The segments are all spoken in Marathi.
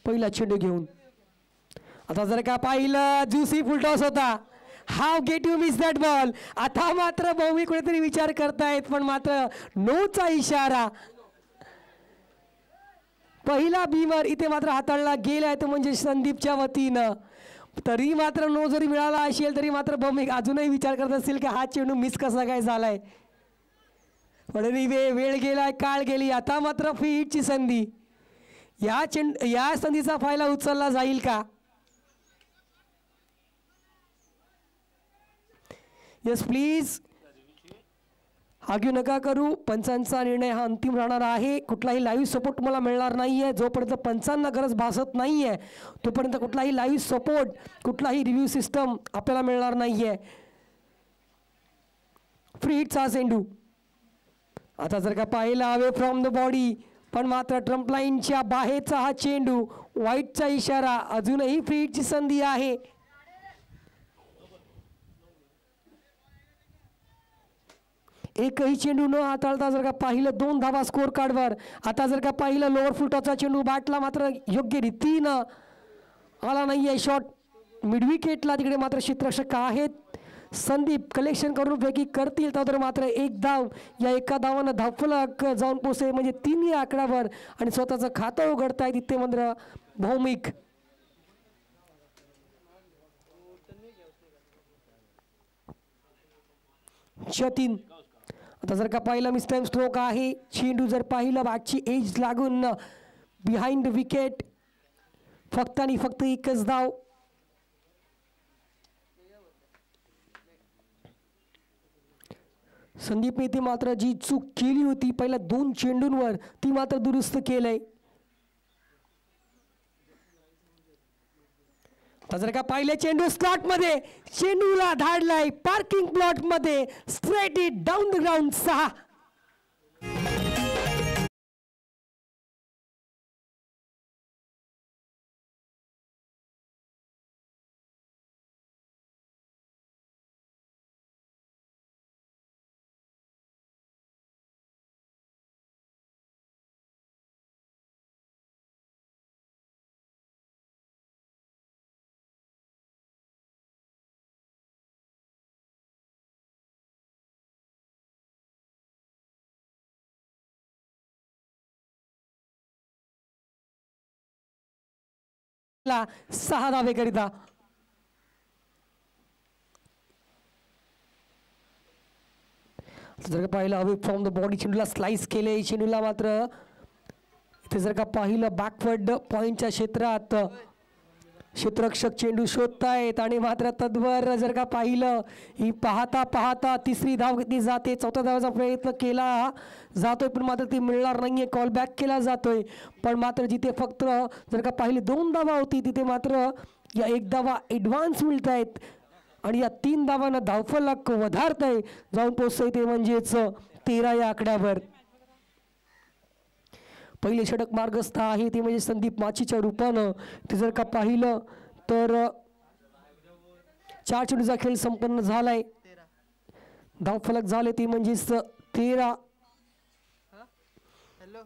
पहिला चेंडू घेऊन. आता जर का पाहिलं ज्युसी फुलटॉस होता. How get you miss that ball. आता मात्र भौमिक कुठेतरी विचार करतायत पण मात्र नोचा इशारा. पहिला बीमर इथे मात्र हाताळला गेलाय तो म्हणजे संदीपच्या वतीनं. तरी मात्र नो जरी मिळाला असेल तरी मात्र भौमिक अजूनही विचार करत असतील की हा चेंडू मिस कसा काय झालाय. पण वेळ गेलाय, काळ गेली. आता मात्र फ्री हिटची संधी. या संधीचा फायदा उचलला जाईल का? यस प्लीज, आग्यू नका करू. पंचांचा निर्णय हा अंतिम राहणार आहे. कुठलाही लाईव्ह सपोर्ट मला मिळणार नाही आहे. जोपर्यंत पंचांना गरज भासत नाही आहे तोपर्यंत कुठलाही लाईव्ह सपोर्ट, कुठलाही रिव्ह्यू सिस्टम आपल्याला मिळणार नाही आहे. फ्री हिटचा चेंडू. आता जर का पाहिला अवे फ्रॉम द बॉडी पण मात्र ट्रम्प लाईनच्या बाहेरचा हा चेंडू. वाईटचा इशारा. अजूनही फ्री हिटची संधी आहे. एकही चेंडू न हाताळता जर का पाहिलं 2 धावा स्कोर कार्डवर. आता जर का पाहिलं लोअर फुटाचा चेंडू बॅटला मात्र योग्य रीतीनं आला नाही आहे. शॉट मिड विकेटला. तिकडे मात्र क्षेत्ररक्षक आहेत. संदीप कलेक्शन करून पैकी करतील तर मात्र एक धाव. या एका धावानं धावफलक जाऊन पोहोचेल म्हणजे 3 या आकड्यावर आणि स्वतःचं खातं उघडताय तिथे मात्र भौमिक. जतीन. आता जर का पाहिलं मिस टाइम स्ट्रोक आहे. चेंडू जर पाहिलं बॅटची एज लागून बिहाइंड विकेट. फक्त आणि फक्त एकच धाव. संदीपने इथे मात्र जी चूक केली होती पहिल्या 2 चेंडूंवर ती मात्र दुरुस्त केलंय. आता जर का पाहिले चेंडू स्लॉट मध्ये चेंडूला धाडलाय पार्किंग प्लॉट मध्ये. Straight it down the ground. 6. ला 6 धावे करिता. जर का पाहिलं अवे फ्रॉम द बॉडी चेंडूला स्लाइस केले. चेंडूला मात्र इथे जर का पाहिलं बॅकवर्ड पॉइंटच्या क्षेत्रात क्षेत्ररक्षक चेंडू शोधतायत आणि मात्र तद्वर जर का पाहिलं ही पाहता पाहता 3री धाव घेतली जाते. 4थ्या धावाचा प्रयत्न केला जातोय पण मात्र ती मिळणार नाहीये. कॉल बॅक केला जातोय पण मात्र जिथे फक्त जर का पाहिली 2 धावा होती तिथे मात्र या 1 धावा ॲडव्हान्स मिळत आहेत आणि या 3 धावांना धावफलक वधारतंय जाऊन पोहोचतंय ते म्हणजेच 13 या आकड्यावर. पहिले षटक मार्गस्थ आहे ते म्हणजे संदीप माचीच्या रूपानं. ते जर का पाहिलं तर 4 चेंडूचा खेळ संपन्न झालाय. धावफलक झाले ते म्हणजेच 13. हॅलो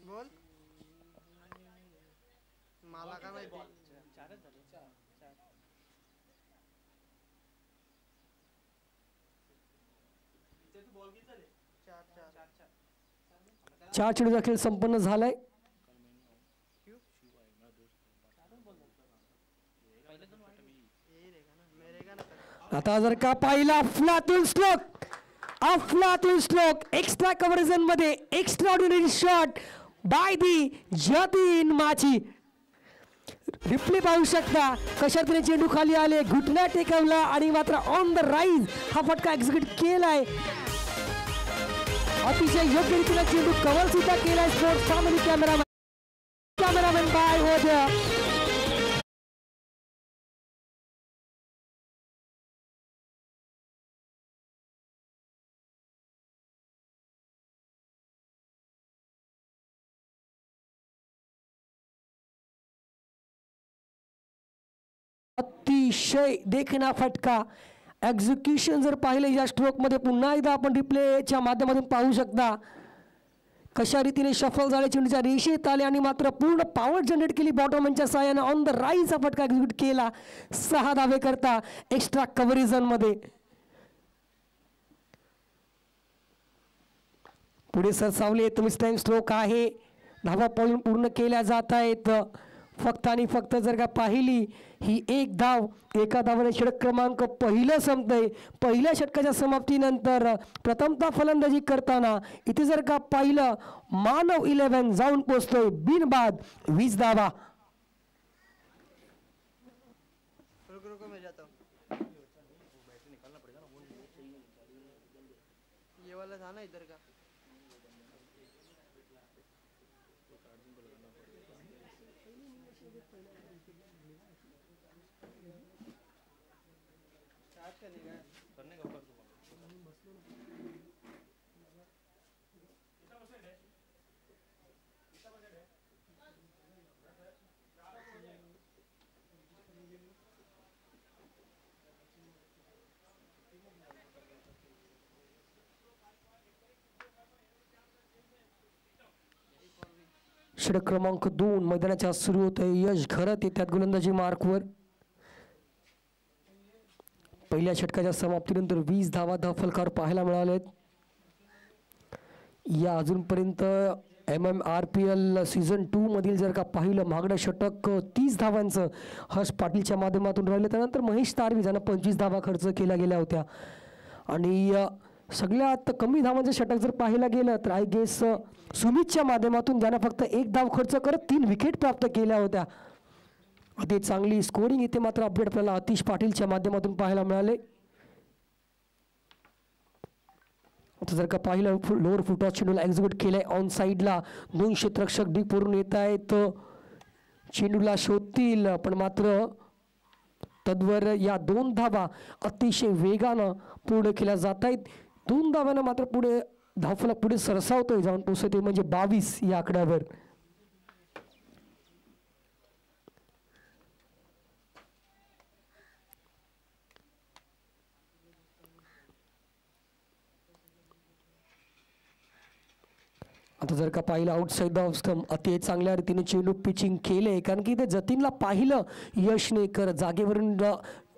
बोल मला काय माहिती. 4 चेंडूचा खेळ संपन्न झालाय. आता जर का पाहिला अफलातून स्ट्रोक एक्स्ट्रा कव्हरेजन मध्ये extra ordinary shot by the Jatin Machi. Replay पाहू शकता कशा तरी चेंडू खाली आले, घुटण्या टेकवला आणि मात्र ऑन द राईज हा फटका एक्झिक्यूट केलाय. अतिशय योग्य रीतीने चेंडू कव्हर सुद्धा केलाय. स्पोर्ट्स फॅमिली कॅमेरामॅन बाय होत्या. अतिशय देखणा फटका एक्झिक्युशन जर पाहिलं या स्ट्रोक मध्ये पुन्हा एकदा आपण रिप्लेच्या माध्यमातून पाहू शकता. कशा रीतीने शफल झाले, चेंडूच्या रेषेत आले आणि मात्र पूर्ण पॉवर जनरेट केली बॉटमच्या साहाय्याने. ऑन द राईजचा फटका एक्झिक्यूट केला 6 धावे करता एक्स्ट्रा कव्हरेज मध्ये. पुढे सरसावले तुम्ही टाइम स्ट्रोक आहे. धावा पूर्ण केल्या जात आहेत. फक्त आणि फक्त जर का पाहिली ही एक धाव, एका धावाने षटक क्रमांक पहिलं संपतंय. पहिल्या षटकाच्या समाप्तीनंतर प्रथमतः फलंदाजी करताना इथे जर का पाहिलं मानव 11 जाऊन पोचतोय बिनबाद 20 धावा. रुको रुको मैं जाता हूँ. ये वाला था ना इधर का. करने का षटक क्रमांक 2 मैदानाच्या सुरू होत आहे. यश घरत येतात गोलंदाजी मार्कवर. पहिल्या षटकाच्या समाप्तीनंतर 20 धावा फलकावर पाहायला मिळालेत. या अजूनपर्यंत MMRPL सीझन 2 मधील जर का पाहिलं महागडं षटक 30 धावांचं हर्ष पाटीलच्या माध्यमातून राहिलं. त्यानंतर महेश तारवी ज्यांना 25 धावा खर्च केल्या गेल्या होत्या. आणि सगळ्यात कमी धावांचं षटक जर पाहायला गेलं तर आय गेस सुमितच्या माध्यमातून ज्यांना फक्त 1 धाव खर्च करत 3 विकेट प्राप्त केल्या होत्या. अति चांगली स्कोरिंग इथे मात्र अपडेट आपल्याला आतिश पाटीलच्या माध्यमातून पाहायला मिळाले. आता जर का पाहिलं लोअर फुटॉस चेंडूला एक्झिक्यूट केलंय ऑन साईडला. 2 क्षेत्ररक्षक डीप वरून येत आहेत, चेंडूला शोधतील पण मात्र तद्वर या 2 धावा अतिशय वेगानं पुढे केल्या जात आहेत. 2 धाव्यानं मात्र पुढे धावफलक पुढे सरसावतोय, जाऊन पोहोचते म्हणजे 22 या आकड्यावर. आता जर का पाहिलं आउटसाईड द ऑफ स्टंप अति चांगल्या रीतीने चेंडू पिचिंग केले, कारण की ते जतीनला पाहिलं यशने कर जागेवरून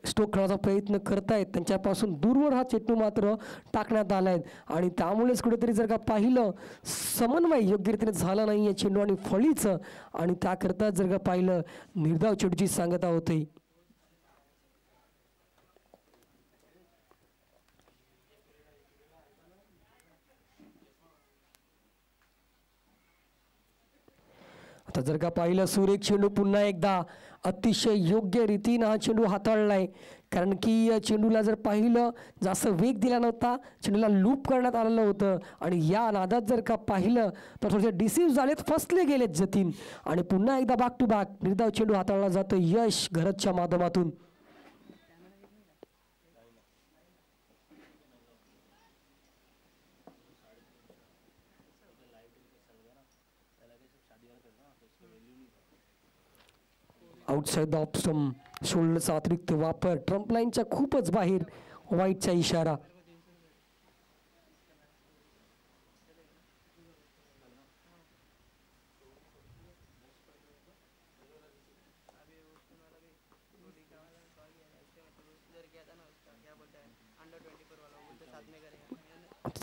स्ट्रोक खेळायचा प्रयत्न करतायत. त्यांच्यापासून दूरवर हा चेंडू मात्र टाकण्यात आलाय आणि त्यामुळेच कुठेतरी जर का पाहिलं समन्वय योग्य रीतीने झाला नाही आहे चेंडू आणि फळीचं. आणि त्याकरता जर का पाहिलं निर्धाव चेंडूची सांगता होते. आता जर का पाहिलं सुरेख चेंडू पुन्हा एकदा अतिशय योग्य रीतीने हा चेंडू हाताळलाय, कारण की या चेंडूला जर पाहिलं जास्त वेग दिला नव्हता, चेंडूला लूप करण्यात आलेलं होतं आणि या नादात जर का पाहिलं तर थोडेसे डिसीव्ह झालेत, फसले गेलेत जतीन. आणि पुन्हा एकदा बॅक टू बॅक निर्धाव चेंडू हाताळला जातो यश घरतच्या माध्यमातून. आउटसाइड द ऑफ स्टंप शोल्डरचा अतिरिक्त वापर, ट्रम्प लाईनच्या खूपच बाहेर, वाईटचा इशारा.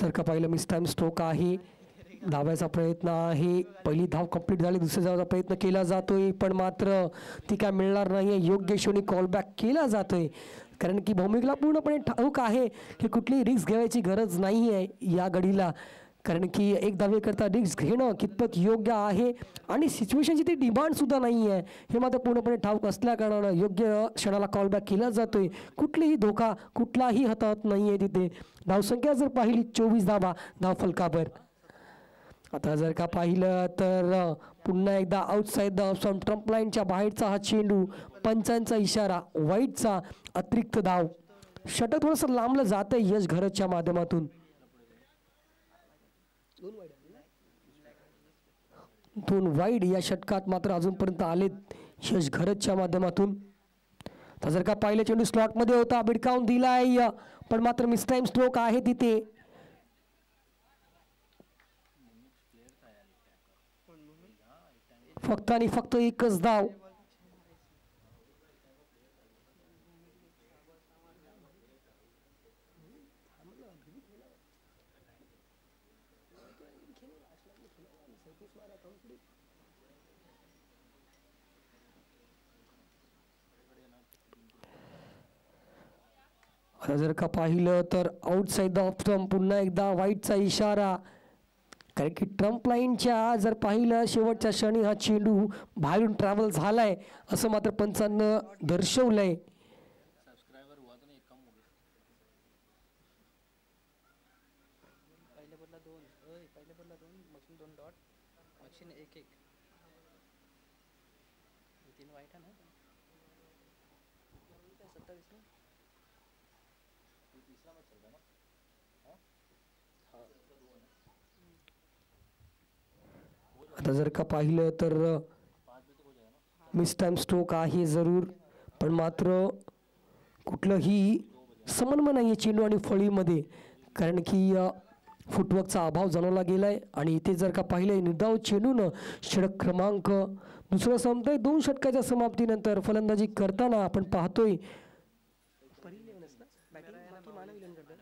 जर का पाहिलं मिस टाइम स्ट्रोक आहे, धावायचा प्रयत्न आहे, पहिली धाव कंप्लीट झाली, दुसऱ्या धावाचा प्रयत्न केला जातोय पण मात्र ती काय मिळणार नाहीये. योग्य शोनी कॉल बॅक केला जातोय, कारण की भौमिकला पूर्णपणे ठाऊक आहे की कुठलीही रिस्क घ्यायची गरज नाही आहे या गडीला, कारण की एक धावेकरता रिस्क घेणं कितपत योग्य आहे आणि सिच्युएशनची ती डिमांडसुद्धा नाही आहे हे मात्र पूर्णपणे ठाऊक असल्या कारणानं योग्य क्षणाला कॉल बॅक केला जातोय. कुठलीही धोका कुठलाही हातात नाही आहे तिथे. धावसंख्या जर पाहिली 24 धावा धावफलकावर. आता जर का पाहिलं तर पुन्हा एकदा आउटसाइड द स्टंप ट्रम्प लाईनच्या बाहेरचा हा चेंडू, पंचांचा इशारा, वाईटचा अतिरिक्त धाव. षटक थोडंसं लांबलं जात आहे यश घरतच्या माध्यमातून. 2 वाईड या षटकात मात्र अजूनपर्यंत आलेत यश घरतच्या माध्यमातून. तर जर का पाहिलं चेंडू स्लॉटमध्ये होता, भिडकावून दिलाय पण मात्र मिस टाइम स्ट्रोक आहे तिथे. फक्त आणि फक्त एकच धाव. आता जर का पाहिलं तर आउटसाइड ऑफ स्टंप पुन्हा एकदा वाईटचा इशारा. कारण की ट्रम्प लाईनच्या जर पाहिलं शेवटच्या क्षणी हा चेंडू बाहेरून ट्रॅव्हल झालाय असं मात्र पंचांना दर्शवलंय. पहिल्या बदला 2 पहिल्या बदला 2 मशीन 2 डॉट मशीन 1-1 तीन वाईट आहे ना 27 ना तीसरा मैच चल रहा है ना आता जर का पाहिलं तर मिस टाइम स्ट्रोक आहे जरूर, पण मात्र कुठलंही समन्वय नाही आहे चेंडू आणि फळीमध्ये. कारण की फुटवर्कचा अभाव जाणवला गेलाय. आणि इथे जर का पाहिलं निर्धाव चेंडूनं षटक क्रमांक दुसरं संपतंय. 2 षटकाच्या समाप्तीनंतर फलंदाजी करताना आपण पाहतोय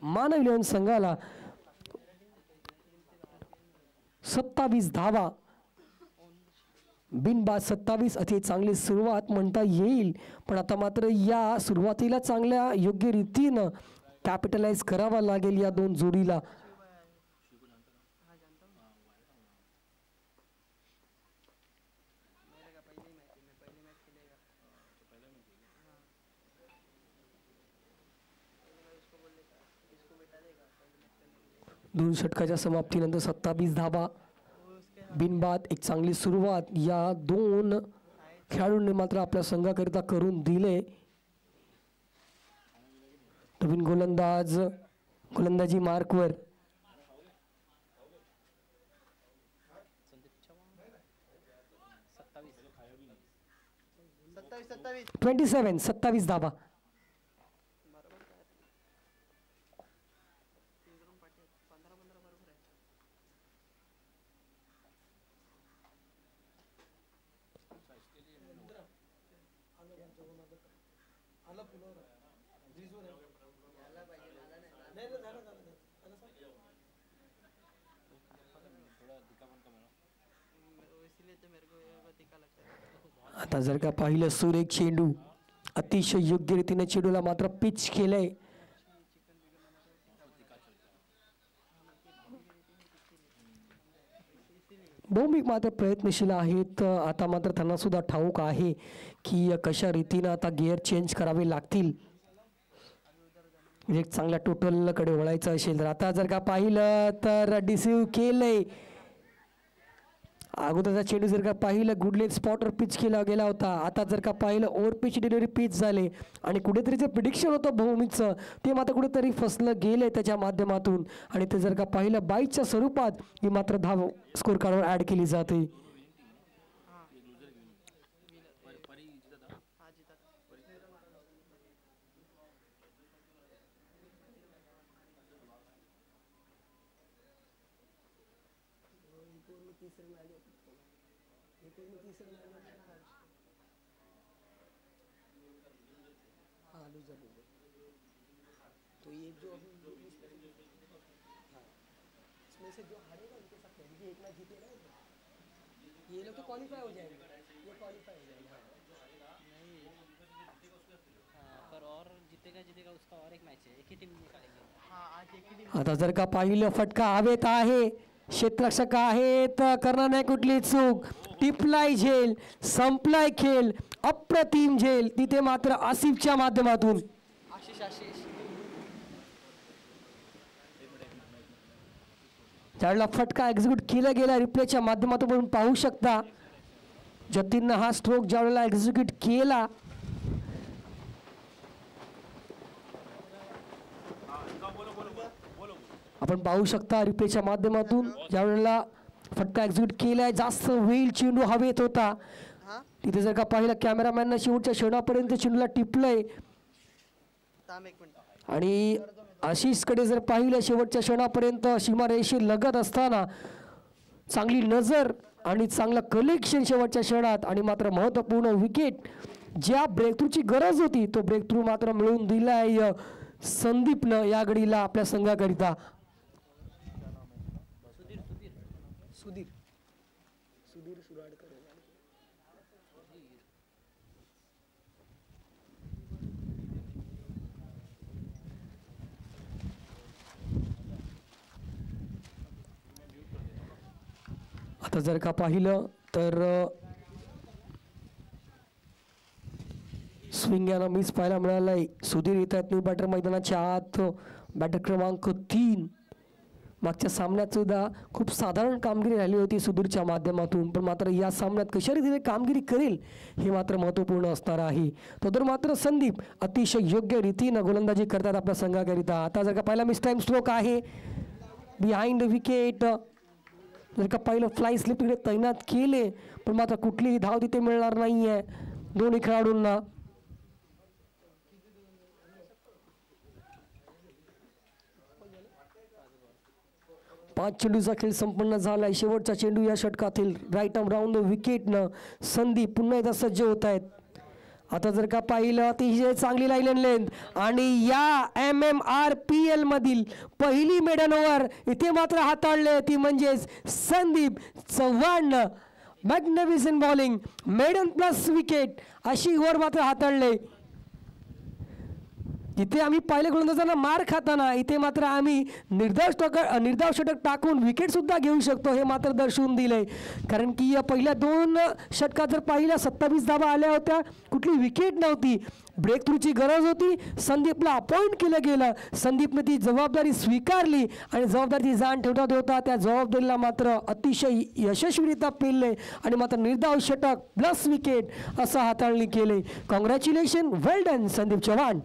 मानव इलेव्हन संघाला 27 धावा, बिनबाद 27. अति चांगली सुरुवात म्हणता येईल, पण आता मात्र या सुरुवातीला चांगल्या योग्य रीतीनं कॅपिटलाइज करावा लागेल या 2 जोडीला. दोन षटकाच्या समाप्तीनंतर 27 धावा, बिनबाद एक चांगली सुरुवात या 2 खेळाडूंनी मात्र आपल्या संघाकरिता करून दिले. नवीन गोलंदाज गोलंदाजी मार्कवर 27 धावा. आता जर का पाहिलं सुरेख चेंडू, अतिशय योग्य रीतीने चेंडूला मात्र पिच केलंय. बहुमिक मात्र प्रयत्नशील आहेत. आता मात्र त्यांना सुद्धा ठाऊक आहे की कशा रीतीनं आता गिअर चेंज करावे लागतील एक चांगल्या टोटलकडे वळायचं असेल तर. आता जर का पाहिलं तर डिसिव्ह केलंय. अगोदरचा चेंडू जर का पाहिलं गुडलेन स्पॉटवर पिच केला गेला होता. आता जर का पाहिलं ओव्हर पिच डिलिव्हरी पिच झाले आणि कुठेतरी जे प्रिडिक्शन होतं बहुमिकचं ते मात्र कुठेतरी फसलं गेलंय त्याच्या माध्यमातून. आणि ते जर का पाहिलं बाईकच्या स्वरूपात ही मात्र धाव स्कोर कार्डवर ॲड केली जाते. तो ये जो इसमें से जो हारेगा उनके साथ ये एक मैच जीतेगा ये लोग तो क्वालिफाई हो जाएंगे, ये क्वालिफाई हो जाएंगे नहीं पर और जीतेगा उसका और एक मैच है, एक ही टीम निकालेंगे. आज एक ही आता जर का पाहिलं फटका हवेत आहे, क्षेत्ररक्षक आहेत, करणार नाही कुठली चूक. टिपलाय झेल, संपलाय खेळ, अप्रतिम झेल तिथे मात्र आसिफच्या माध्यमातून. त्यावेळेला फटका एक्झिक्यूट केला गेला रिप्लेच्या माध्यमातून आपण पाहू शकता. जतीननं हा स्ट्रोक ज्यावेळेला एक्झिक्यूट केला आपण पाहू शकता रिप्लेच्या माध्यमातून ज्यावेळेला फटका एक्झिक्यूट केलाय जास्त वेळ चेंडू हवेत होता. तिथे जर का पाहिलं कॅमेरामॅननं शेवटच्या क्षणापर्यंत चेंडूला टिपलंय आणि आशिषकडे जर पाहिलं शेवटच्या क्षणापर्यंत सीमारेषे लगत असताना चांगली नजर आणि चांगलं कलेक्शन शेवटच्या क्षणात आणि मात्र महत्त्वपूर्ण विकेट ज्या ब्रेकथ्रूची गरज होती तो ब्रेकथ्रू मात्र मिळवून दिलाय संदीपनं या घडीला आपल्या संघाकरिता. सुधीर सुधीर सुराडकर. आता जर का पाहिलं तर स्विंग याला मिस पाहायला मिळालाय. सुधीर येत आहेत न्यू बॅटर मैदानाच्या आत. बॅटर क्रमांक 3. मागच्या सामन्यात सुद्धा खूप साधारण कामगिरी राहिली होती सुधीरच्या माध्यमातून, पण मात्र या सामन्यात कशा रीतीने कामगिरी करेल हे मात्र महत्त्वपूर्ण असणार आहे. तर मात्र संदीप अतिशय योग्य रीतीनं गोलंदाजी करतात आपल्या संघाकरिता. आता जर का पहिला मिस टाइम स्ट्रोक आहे बिहाइंड विकेट. जर का पहिलं फ्लाय स्लिप तिकडे तैनात केले पण मात्र कुठलीही धाव तिथे मिळणार नाही आहे दोन्ही खेळाडूंना. 5 चेंडूचा खेळ संपन्न झालाय. शेवटचा चेंडू या षटकातील. राईट आर्म राऊंड द विकेटनं संदीप पुन्हा एकदा सज्ज होत आहेत. आता जर का पाहिलं अतिशय चांगली लाईन लेंथ आणि या MMRPL मधील पहिली मेडन ओव्हर इथे मात्र हाताळले ती म्हणजेच Sandeep Chavan. Magnificent bowling, maiden plus wicket अशी ओव्हर मात्र हाताळले. जिथे आम्ही पहिले गोलंदाजांना मार खाताना इथे मात्र आम्ही निर्धाव षटक टाकून विकेट सुद्धा घेऊ शकतो हे मात्र दर्शवून दिले. कारण की या पहिल्या 2 षटकात जर पाहिल्या 27 धावा आल्या होत्या, कुठली विकेट नव्हती. ब्रेक थ्रूची गरज होती, संदीपला अपॉइंट केलं गेलं. संदीपने ती जबाबदारी स्वीकारली आणि जबाबदारीची जाण ठेवता ठेवता त्या जबाबदारीला मात्र अतिशय यशस्वीरित्या पेलले आणि मात्र निर्धाव षटक प्लस विकेट असं हाताळणी केले. कॉंग्रॅच्युलेशन, वेल डन संदीप चव्हाण.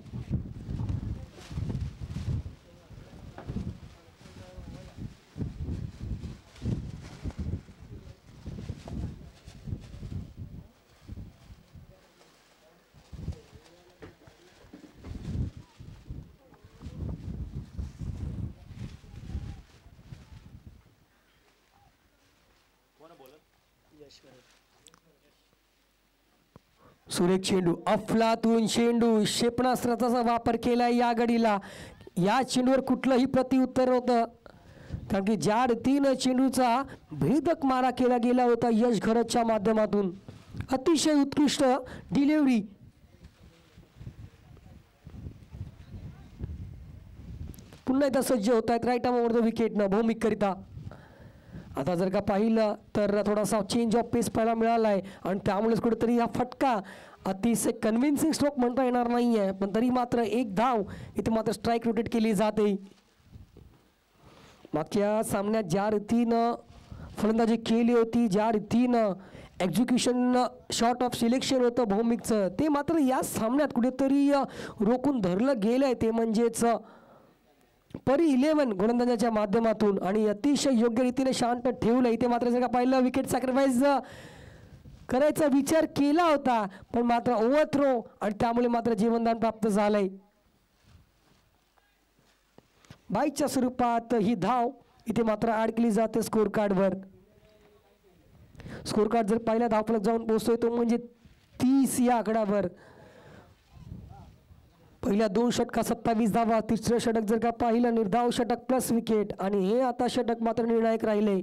सुरेख चेंडू, अफलातून चेंडू, क्षेपणास्त्राचा वापर केलाय या गडीला. या चेंडूवर कुठलंही प्रतिउत्तर होतं कारण की ज्या रीतीनं चेंडूचा भेदक मारा केला गेला होता यश घरतच्या माध्यमातून. अतिशय उत्कृष्ट डिलिव्हरी. पुन्हा एकदा सज्ज होत आहेत राईट आर्म ओव्हर द विकेटनं भौमिक करिता. आता जर का पाहिलं तर थोडासा चेंज ऑफ पेस पाहायला मिळाला आहे आणि त्यामुळेच कुठेतरी हा फटका अतिशय कन्व्हिन्सिंग स्ट्रोक म्हणता येणार नाही आहे, पण तरी मात्र एक धाव इथे मात्र स्ट्राईक रोटेट केली जाते. मागच्या सामन्यात ज्या रीतीनं फलंदाजी केली होती, ज्या रीतीनं एक्झिक्युशन शॉट ऑफ सिलेक्शन होतं भौमिकचं, ते मात्र या सामन्यात कुठेतरी रोखून धरलं गेलं आहे. ते म्हणजेच परी 11 गोलंदाजाच्या माध्यमातून आणि अतिशय योग्य रीतीने शांत ठेवलं. इथे मात्र जर का पाहिलं विकेट सॅक्रिफाईस करायचा विचार केला होता पण मात्र ओव्हर थ्रो आणि त्यामुळे मात्र जीवनदान प्राप्त झालंय. बाईच्या स्वरूपात ही धाव इथे मात्र ऍड केली जाते स्कोर कार्डवर. स्कोर कार्ड जर पहिल्या धावफलक जाऊन पोहोचतोय तो म्हणजे 30 या आकड्यावर. पहिल्या 2 षटकात 27 धावा, तिसरं षटक जर का पाहिलं निर्धाव षटक प्लस विकेट आणि हे आता षटक मात्र निर्णायक राहिले.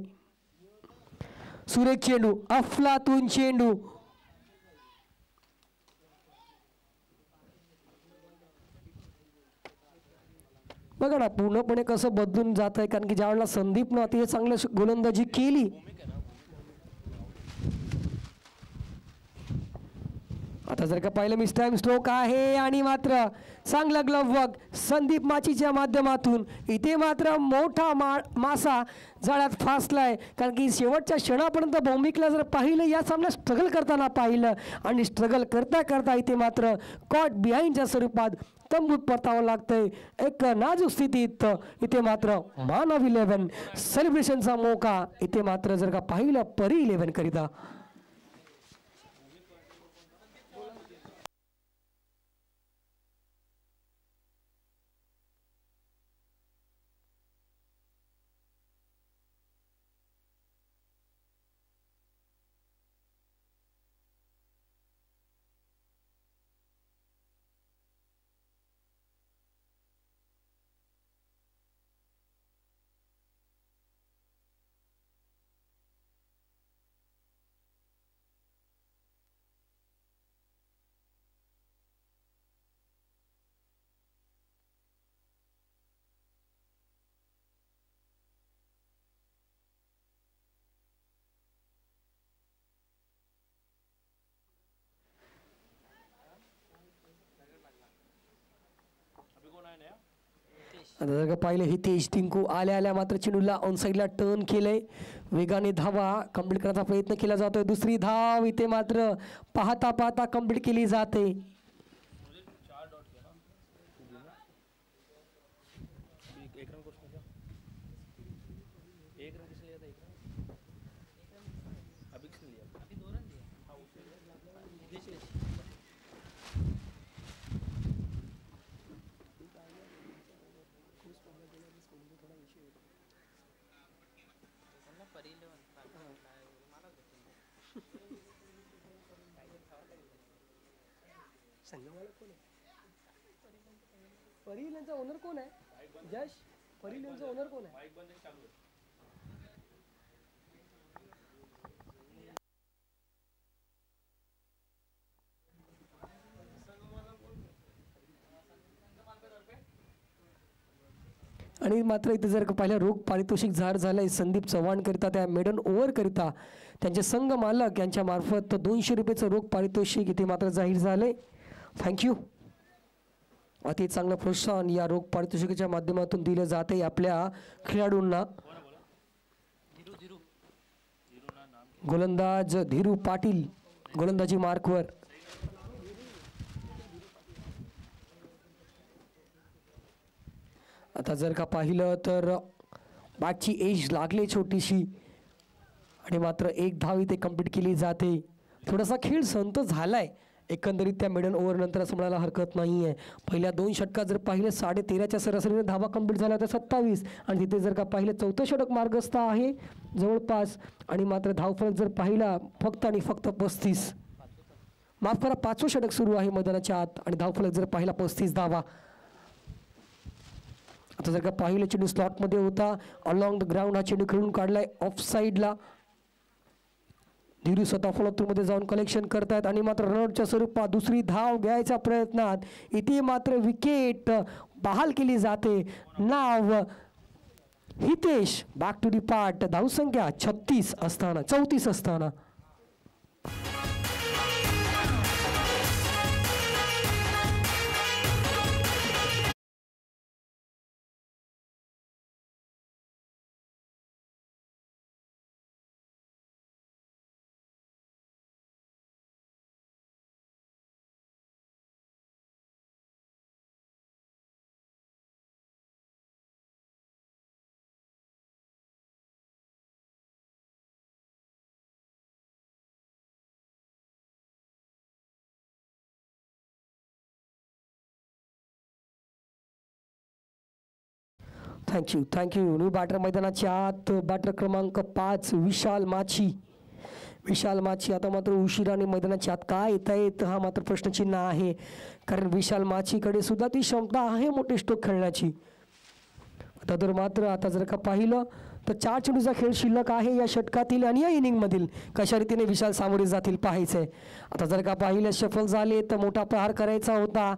सुरेख चेंडू, अफलातून चेंडू. बघा ना पूर्णपणे कसं बदलून जात आहे कारण की ज्यावेळेला संदीपनं अतिशय चांगलं गोलंदाजी केली. आता जर का पाहिलं मिस टाइम स्ट्रोक आहे आणि मात्र चांगला ग्लव्ह वर्क संदीप माचीच्या माध्यमातून. इथे मात्र मोठा मासा जाळ्यात फासलाय कारण की शेवटच्या क्षणापर्यंत भौमिकला जर पाहिलं या सामन्यात स्ट्रगल करताना पाहिलं आणि स्ट्रगल करता करता इथे मात्र कॉट बिहाइंडच्या स्वरूपात तंबूत परतावं लागतंय. एक नाजूक स्थितीत इथे मात्र मान ऑफ 11 सेलिब्रेशनचा मौका इथे मात्र जर का पाहिलं परी 11 करिता. आता जर का पाहिलं हितेश टिंकू आल्या आल्या मात्र चेंडूला ऑन साईडला टर्न केलंय. वेगाने धावा कंप्लीट करण्याचा प्रयत्न केला जातोय. दुसरी धाव इथे मात्र पाहता पाहता कंप्लीट केली जाते. संगमाला कोण आहे? परील यांचा ओनर कोण आहे? जश परील यांचा ओनर कोण आहे? आणि मात्र इथे जर का पाहिलं रोख पारितोषिक जाहीर झालंय संदीप चव्हाण करिता त्या मेडन ओव्हर करिता त्यांचे संघ मालक यांच्या मार्फत 200 रुपयाचं रोख पारितोषिक इथे मात्र जाहीर झाले. थँक्यू. अति चांगलं प्रोत्साहन या रोख पारितोषिकाच्या माध्यमातून दिलं जाते आपल्या खेळाडूंना. गोलंदाज धीरू पाटील गोलंदाजी मार्कवर. आता जर का पाहिलं तर बॅटची एज लागली छोटीशी आणि मात्र एक धाव इथे कंप्लीट केली जाते. थोडासा खेळ संत झालाय एकंदरीत त्या मिडल ओव्हर नंतर असं म्हणायला हरकत नाही आहे. पहिल्या 2 षटकात जर पाहिलं 13.5च्या सरासरीने धावा कंप्लीट झाल्या तर 27 आणि तिथे जर का पाहिलं 4थं षटक मार्गस्थ आहे जवळपास आणि मात्र धावफलक जर पाहिला फक्त आणि फक्त 35. माफ करा 5वं षटक सुरू आहे मैदानाच्या आत आणि धावफलक जर पाहिला 35 धावा. आता जर का पाहिलं चेंडू स्लॉटमध्ये होता अलॉंग द ग्राउंड हा चेंडू खेळून काढलाय ऑफ साईडला. धीरू स्वतः फॉलोथ्रूमध्ये जाऊन कलेक्शन करतायत आणि मात्र रनआउटच्या स्वरूपात दुसरी धाव घ्यायच्या प्रयत्नात इथे मात्र विकेट बहाल केली जाते. नाव Hitesh back to the part. धावसंख्या 34 असताना थँक्यू. न्यू बॅटर मैदानाच्या आत बॅटर क्रमांक 5 विशाल माची आता मात्र उशिराने मैदानाच्या आत काय येत आहेत हा मात्र प्रश्नचिन्ह आहे. कारण विशाल माचीकडे सुद्धा ती क्षमता आहे मोठे स्ट्रोक खेळण्याची. आता जर का पाहिलं तर 4 चेंडूचा खेळ शिल्लक आहे या षटकातील आणि या इनिंगमधील. कशा रीतीने विशाल सामोरे जातील पाहायचंय. आता जर का पाहिलं सफल झाले तर मोठा प्रहार करायचा होता.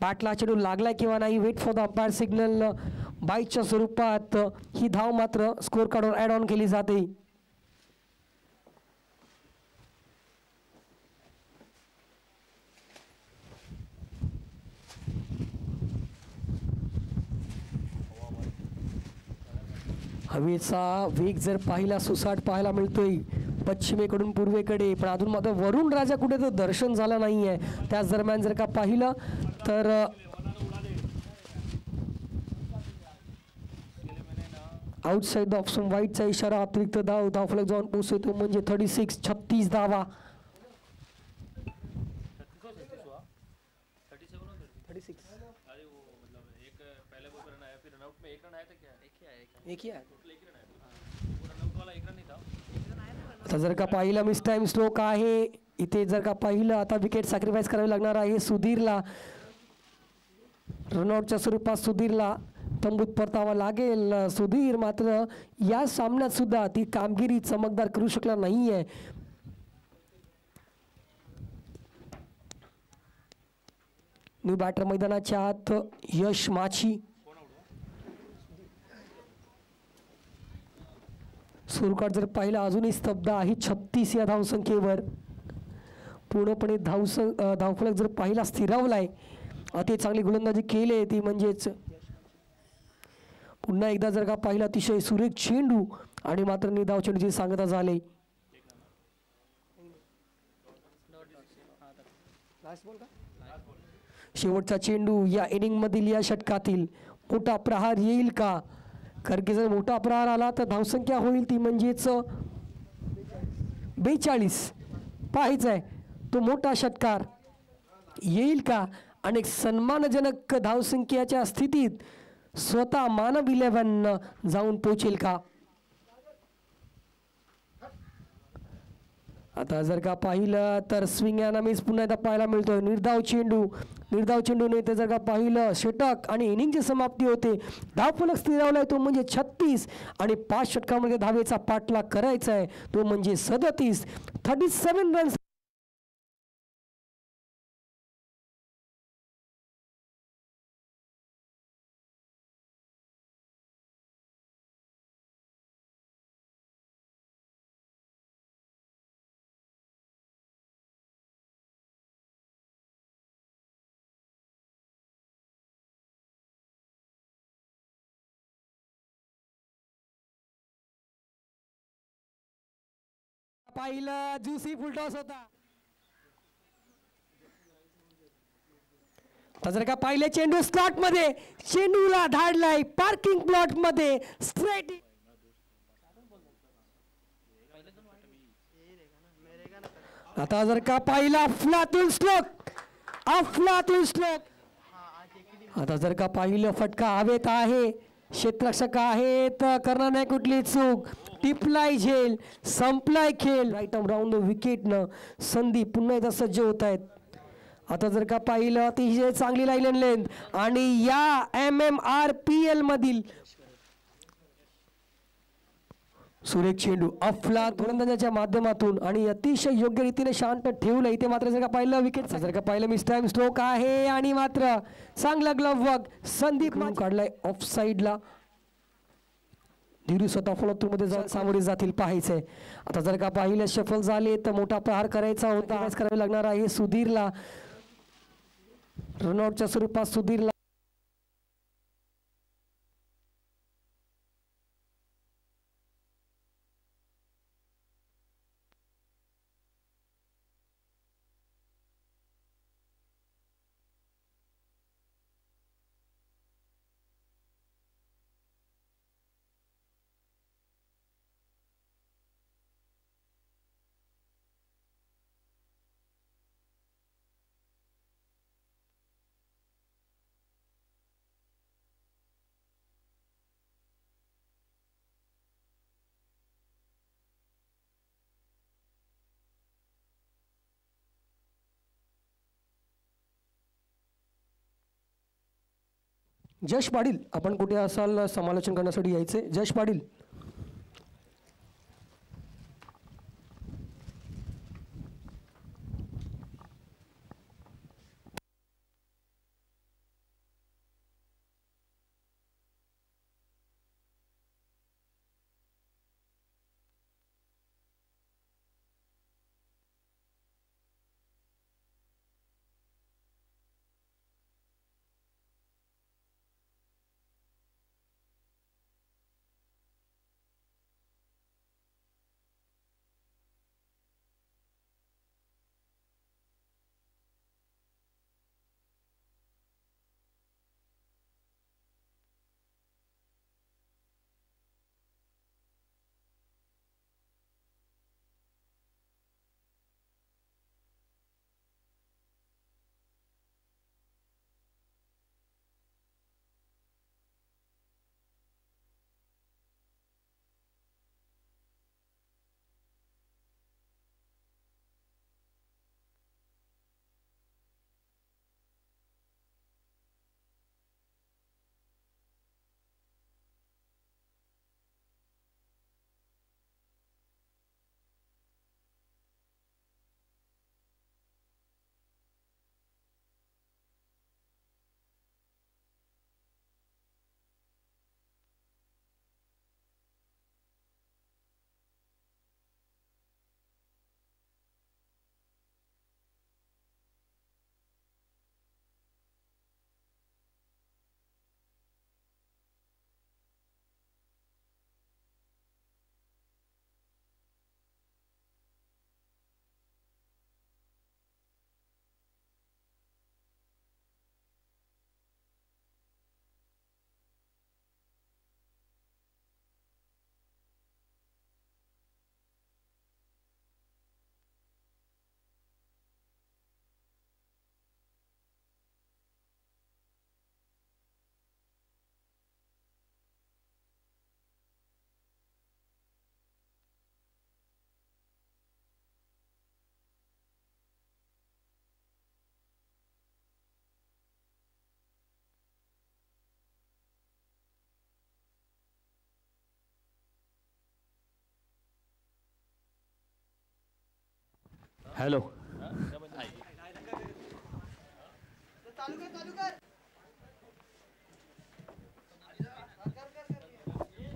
बॅटला चेंडू लागलाय किंवा नाही wait for the umpire signal बाईटच्या स्वरूपात ही धाव मात्र स्कोर कार्डवर ॲड ऑन केली जाते. हवेचा वेग जर पाहिला सुसाट पाहायला मिळतोय पश्चिमेकडून पूर्वेकडे पण अजून मात्र वरुण राजा कुठे तर दर्शन झालं नाही आहे. त्याच दरम्यान जर का पाहिलं तर आउटसाइड ऑफ सम वाईटचा इशारा. अतिरिक्त धावफलक जाऊन पोहोचतो म्हणजे 36 धावा. 36 आता जर का पाहिलं मिस टाइम स्ट्रोक आहे इथे. जर का पाहिलं आता विकेट सॅक्रिफाईस करावी लागणार आहे सुधीरला. रनआउटच्या स्वरूपात सुधीरला तंबूत परतावा लागेल. सुधीर मात्र या सामन्यात सुद्धा ती कामगिरी चमकदार करू शकला नाहीये. न्यू बॅटर मैदानाच्या आत यश माची. सुरकाट जर पाहिला अजूनही स्तब्ध आहे 36 या धावसंख्येवर. पूर्णपणे धावफलक जर पाहिला स्थिरावलाय अति चांगली गोलंदाजी केली ती म्हणजेच पुन्हा एकदा जर का पाहिलं अतिशय सुरेख चेंडू आणि मात्र निधाव चेंडूची सांगता झाली. शेवटचा चेंडू या इनिंग मधील या षटकातील मोठा प्रहार येईल का? कारण की जर मोठा प्रहार आला तर धावसंख्या होईल ती म्हणजेच 42. पाहायचं आहे तो मोठा षटकार येईल का आणि सन्मानजनक धावसंख्येच्या स्थितीत स्वतः मानव 11 जाऊन पोहोचेल का? आता जर का पाहिलं तर स्विंग मिस पुन्हा एकदा पाहायला मिळतोय. निर्धाव चेंडू नाही तर जर का पाहिलं षटक आणि इनिंगची समाप्ती होते. धावफलक स्थिरावलाय तो म्हणजे 36 आणि 5 षटकामध्ये धावेचा पाठलाग करायचा आहे तो म्हणजे 37. 37 रन्स. पाहिलं ज्युसी फुलटॉस होता. जर का पाहिले चेंडू स्लॉट मध्ये चेंडूला धाडलाय पार्किंग प्लॉट मध्ये स्ट्रेट. आता जर का पाहिला अफलातून स्ट्रोक आता जर का पाहिलं फटका हवेत आहे. क्षेत्ररक्षक आहेत करणार नाही कुठली चूक. टिपलाय झेल संपलाय खेळ. राईट आर्म राऊंड द विकेटनं संधी पुन्हा एकदा सज्ज होत आहेत. आता जर का पाहिलं अतिशय चांगली लाईन लेंथ आणि या MMRPL मधील सुरेख चेंडू अफलात गोलंदाजाच्या माध्यमातून आणि अतिशय योग्य रीतीने शांत ठेवलं. इथे मात्र जर का पाहिलं विकेट जर का पाहिलं मिस टाइम स्ट्रोक आहे आणि मात्र चांगला ग्लव्ह वर्क संदीप काढलाय ऑफ साईडला. धीरू स्वतः फॉलो थ्रू मध्ये जाऊन सामोरे जातील पाहायचंय. आता जर का पाहिलं शफल झाले तर मोठा प्रहार करायचा होता. करावे लागणार आहे सुधीरला. रनआउटच्या स्वरूपात सुधीरला जश पाटील आपण कुठे असाल समालोचन करण्यासाठी यायचे. जश पाटील. हॅलो.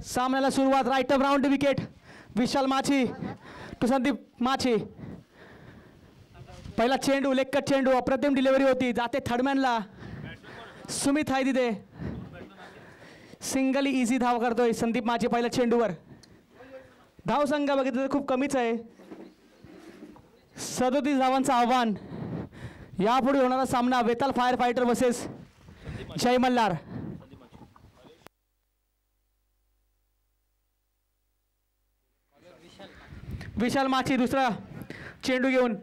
सामन्याला सुरुवात. Right up round wicket Vishal Machi to Sandeep Machi. पहिला चेंडू लेग कट चेंडू अप्रतिम डिलिव्हरी होती. जाते थर्डमॅनला. सुमित आहे तिथे. सिंगली इझी धाव करतोय संदीप माची पहिल्या चेंडूवर. धाव संख्या बघितलं तर खूप कमीच आहे. 37 धावांचं आव्हान. यापुढे होणारा सामना वेताल फायर फायटर वर्सेस जय मल्हार. विशाल माची दुसरा चेंडू घेऊन.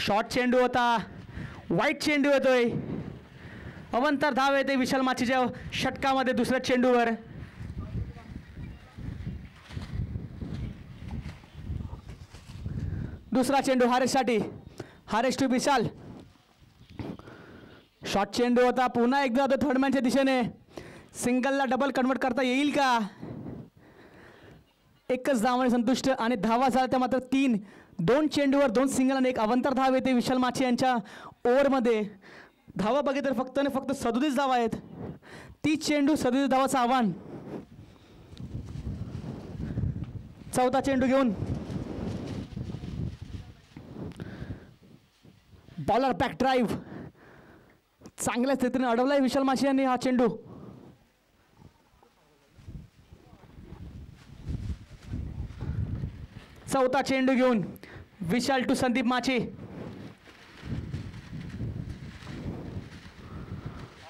शॉर्ट चेंडू होता. वाईट चेंडू येतोय. अवंतर धाव येते विशाल माचीच्या षटकामध्ये दुसऱ्या चेंडूवर. दुसरा चेंडू हारेससाठी. हारेस टू विशाल. शॉर्ट चेंडू होता. पुन्हा एकदा तो थर्डमॅनच्या दिशेने. सिंगलला डबल कन्वर्ट करता येईल का? एकच धावाने संतुष्ट आणि धावा झाल्या त्या मात्र 3. 2 चेंडूवर 2 सिंगल आणि 1 अवंतर धाव येते विशाल माची यांच्या ओव्हरमध्ये. धावा बघितलं फक्त आणि फक्त 37 धावा आहेत. 30 चेंडू 37 धावाचं आव्हान. चौथा चेंडू घेऊन बॉलर बॅक ड्राईव्ह. चांगल्या स्थितीने अडवलाय विशाल माची यांनी हा चेंडू. चौथा चेंडू घेऊन विशाल टू संदीप माची.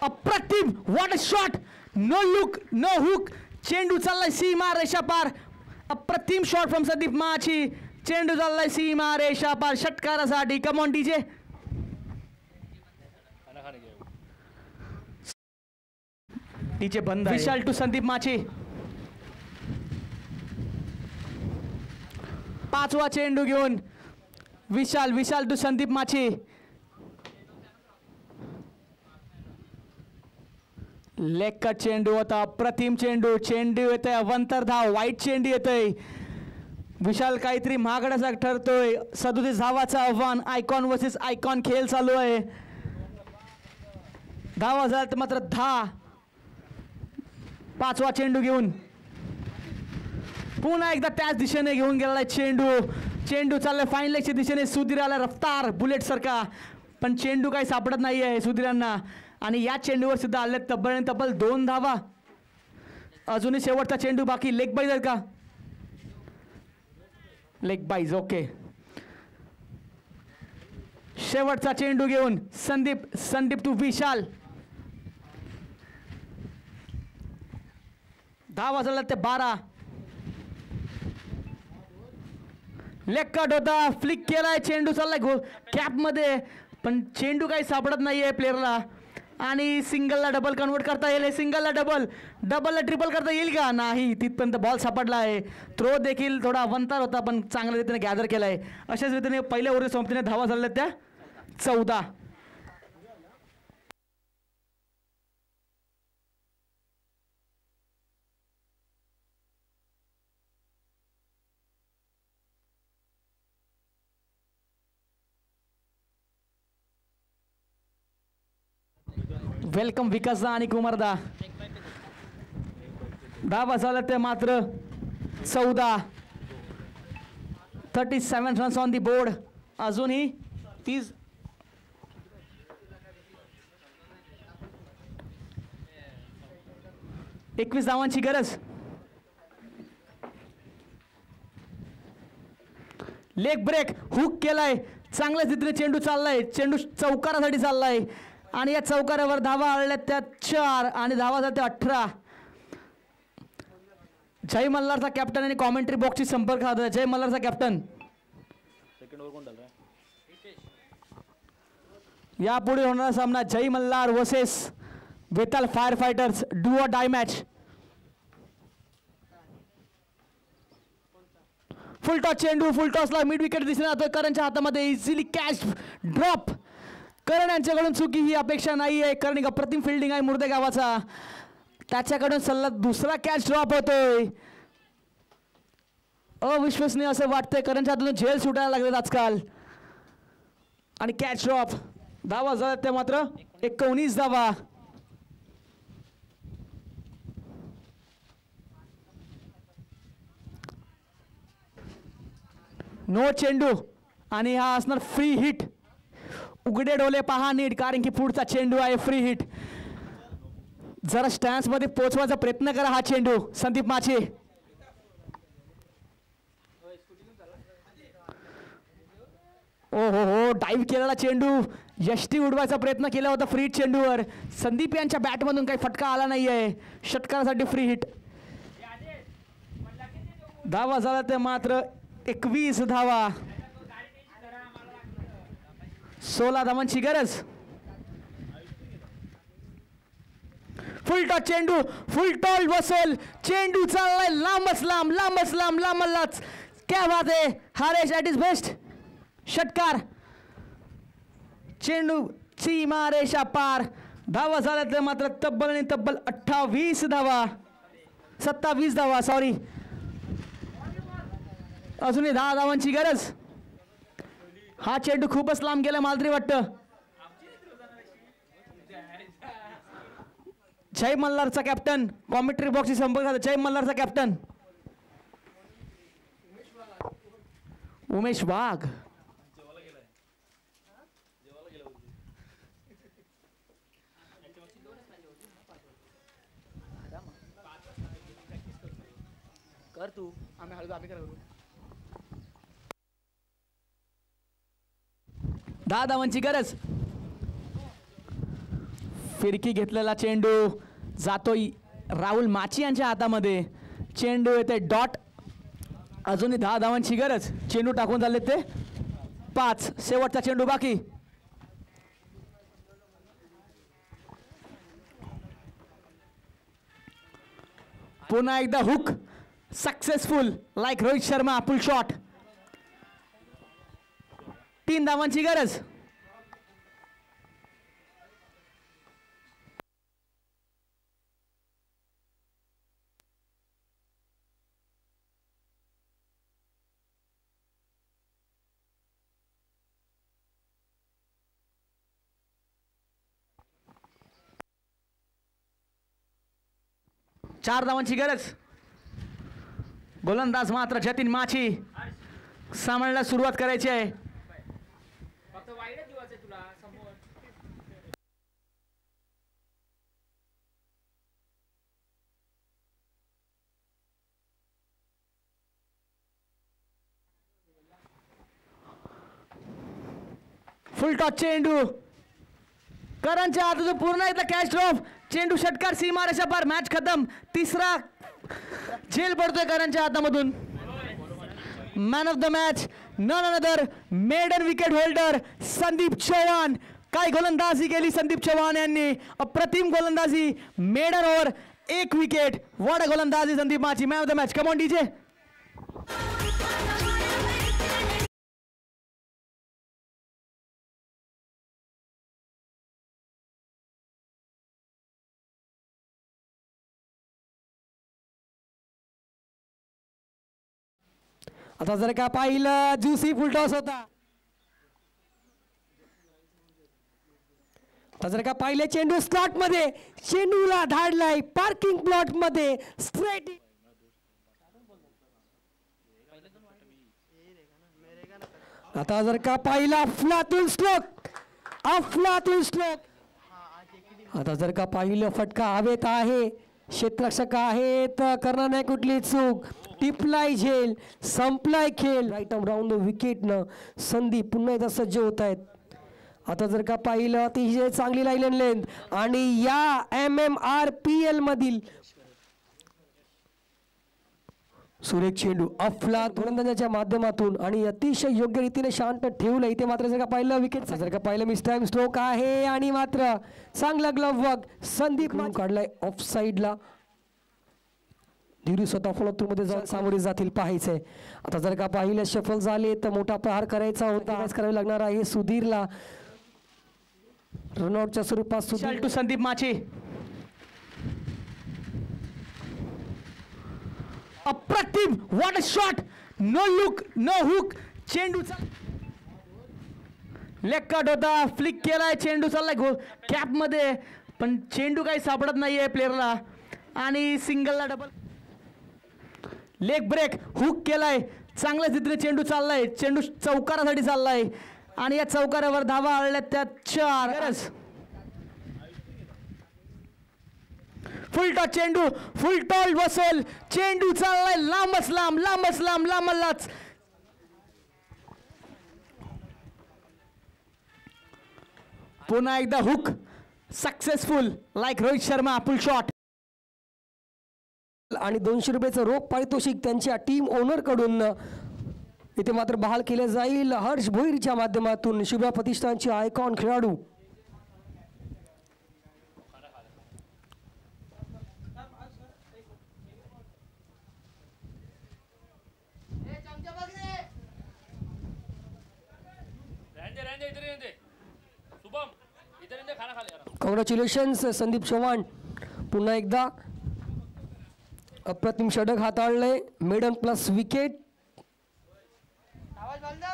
अप्रतिम. What a shot. No look no hook. चेंडू चाललाय सीमा रेषा पार. अप्रतिम शॉट फ्रॉम संदीप माची. चेंडू चाललाय सीमा रेषा पार षटकारासाठी. Come on DJ. डीजे बंद. विशाल टू संदीप माची. 5वा चेंडू घेऊन Vishal to Sandeep Machi. Leg cut चेंडू होता. अप्रतिम चेंडू. चेंडू येतोय अवंतर धाव. वाईट चेंडू येतोय. विशाल काहीतरी महागड्याचा ठरतोय. 37 धावाचं आव्हान. आयकॉन वर्सेस आयकॉन खेळ चालू आहे. धावा झाला तर मात्र 10. 5वा चेंडू घेऊन पुन्हा एकदा त्याच दिशेने घेऊन गेलेला चेंडू चाललाय फाईन लेगच्या दिशेने. सुधीर आला रफ्तार बुलेट सारखा. पण चेंडू काही सापडत नाही आहे सुधीरांना. आणि या चेंडूवर सुद्धा आले तब्बल 2 धावा. अजूनही शेवटचा चेंडू बाकी. लेग बाईज आहेत का? लेग बाईज. ओके. शेवटचा चेंडू घेऊन संदीप टू विशाल. धावा झाला ते 12. लेग कट होता. फ्लिक केलाय. चेंडू चाललाय कॅपमध्ये. पण चेंडू काही सापडत नाही आहे प्लेअरला. आणि सिंगलला डबल कन्वर्ट करता येईल. सिंगलला डबलला ट्रिपल करता येईल का? नाही. तिथपर्यंत बॉल सापडला आहे. थ्रो देखील थोडा अवंतर होता पण चांगल्या रीतीने गॅदर केला आहे. अशाच रीतीने पहिल्या ओव्हर संपतीने धावा झाल्या त्या 14. वेलकम विकासदा आणि कुमारदा. धावा झाल्या ते मात्र 14. 37 रन्स ऑन दी बोर्ड. अजूनही 30. एकवीस धावांची गरज. Leg break. हुक केलाय. चांगल्या स्थितीने चेंडू चाललाय. चेंडू चौकारासाठी चाललाय. आणि या चौकारावर धावा आल्या त्या 4 आणि धावा झाल्या त्या 18. जय मल्हारचा कॅप्टन आणि कॉमेंट्री बॉक्सची संपर्क साधला. जय मल्हारचा कॅप्टन. यापुढे होणारा सामना Jai Malhar versus Vetal fire fighters. Do or die match. Full toss चेंडू. फुल टॉसला मिड विकेट दिसला जातोय करणच्या हातामध्ये. Easily catch drop. करण यांच्याकडून चुकी ही अपेक्षा नाही आहे. करण अप्रतिम फिल्डिंग आहे मुर्दे गावाचा. त्याच्याकडून सलग दुसरा कॅच ड्रॉप होतोय. अविश्वसनीय असं वाटतंय, करणच्या हातून झेल सुटायला लागलेत आजकाल. आणि कॅच ड्रॉप, धावा झाल्यात त्या मात्र 19 धावा. नो चेंडू आणि हा असणार फ्री हिट. उघडे डोले पहा नीट, कारण की पुढचा चेंडू आहे फ्री हिट. जरा स्टँड्स मध्ये पोहोचवायचा प्रयत्न करा हा चेंडू संदीप माचे. ओ हो डाईव्ह केलेला चेंडू, यष्टी उडवायचा प्रयत्न केला होता फ्री हिट चेंडूवर. संदीप यांच्या बॅटमधून काही फटका आला नाहीये. षटकारासाठी फ्री हिट. धावा झाला ते मात्र 21 धावा. 16 धावांची गरज. फुल टॉस चेंडू, फुल टॉल वसल. चेंडू चाललाय लांबच लांब, लांबच लांब, लांबलाच. क्या बात आहे हरेश, ॲट इज बेस्ट. षटकार, चेंडू सीमारेषा पार. धावा झाल्या तर मात्र तब्बल आणि तब्बल 28 धावा, 27 धावा सॉरी. अजूनही 10 धावांची गरज. हा चेंडू खूपच लांब गेला मला तरी वाटतं. जय मल्हारचा कॅप्टन कॉमेंट्री बॉक्सशी संपर्क साधा. जय मल्हारचा कॅप्टन उमेश वाघ. कर तू, आम्ही करू. 10 धावांची गरज. फिरकी घेतलेला चेंडू जातोय राहुल माची यांच्या हातामध्ये. चेंडू येते डॉट. अजूनही 10 धावांची गरज. चेंडू टाकून झाले ते 5. शेवटचा चेंडू बाकी. पुन्हा एकदा hook successful like Rohit Sharma. फुल शॉट. 3 धावांची गरज. चार धावांची गरज. गोलंदाज मात्र जतीन माची सामन्याला सुरुवात करायची आहे. फुल टॉस चेंडू करणच्या हातून पूर्ण एकदा कॅच ड्रॉप. चेंडू षटकार सीमारेषा पार. मॅच खतम. तिसरा झेल पडतोय करणच्या हातामधून. Man of the match none another maiden wicket holder Sandeep Chavan. काय गोलंदाजी केली संदीप चव्हाण यांनी. अप्रतिम गोलंदाजी. Maiden over 1 wicket. What a गोलंदाजी Sandeep Machi. Man of the match. Come on DJ. आता जर का पाहिलं ज्युसी फुल टॉस होता. आता जर का पाहिलं चेंडू स्लॉट मध्ये, चेंडूला धाडलाय पार्किंग प्लॉट मध्ये स्ट्रेट. आता जर का पाहिला अफलातून स्ट्रोक, अफलातून स्ट्रोक. आता जर का पाहिलं फटका हवेत आहे. क्षेत्ररक्षक आहेत, करणार नाही कुठली चूक. टिपलाय झेल, संपलाय खेळ. राईट आर्म राऊंड द विकेटनं संदीप पुन्हा एकदा सज्ज होत आहेत. आता जर का पाहिलं अतिशय चांगली लाईन लेंथ आणि या MMRPL मधील सुरेख चेंडू अफलात गोलंदाजाच्या माध्यमातून आणि अतिशय योग्य रीतीने शांत ठेवलं. इथे मात्र जर का पाहिलं विकेट, जर का पाहिलं मिस टाइम स्ट्रोक आहे आणि मात्र चांगला ग्लव्ह वर्क संदीप काढलाय ऑफ साईडला. धीरू स्वतः फॉलो मध्ये जाऊन सामोरे जातील पाहायचंय. आता जर का पाहिलं शफल झाले तर मोठा प्रहार करायचा होता. करावे लागणार आहे सुधीरला. रनआउटच्या स्वरूपात सुधीर टू संदीप माची. अप्रतिम. What a shot. No look no hook. चेंडूचा लेग कट होता. फ्लिक केलाय. चेंडू चाललाय कॅप मध्ये, पण चेंडू काही सापडत नाहीये प्लेअरला आणि सिंगलला डबल. लेग ब्रेक हुक केलाय. चांगल्या रीतीने चेंडू चाललाय. चेंडू चौकारासाठी चाललाय आणि या चौकारावर धावा आल्या त्या 4. फुल टॉस चेंडू. फुल टॉल बसल. चेंडू चाललाय लांबच लांब लांबच लांब लांबलाच. पुन्हा एकदा hook successful like Rohit Sharma. फुल शॉट आणि 200 रुपयाचं रोख पारितोषिक त्यांच्या टीम ओनर कडून इथे मात्र बहाल केलं जाईल. हर्ष भोईरच्या माध्यमातून शिवराज प्रतिष्ठानचे आयकॉन खेळाडू कॉंग्रॅच्युलेशन्स संदीप चव्हाण. पुन्हा एकदा अप्रतिम षटक हाताळले. मेडन प्लस विकेट आवाज बंद.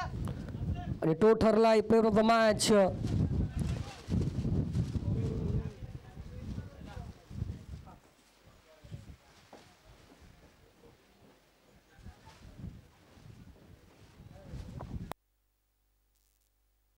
आणि तो ठरला प्लेअर ऑफ द मॅच.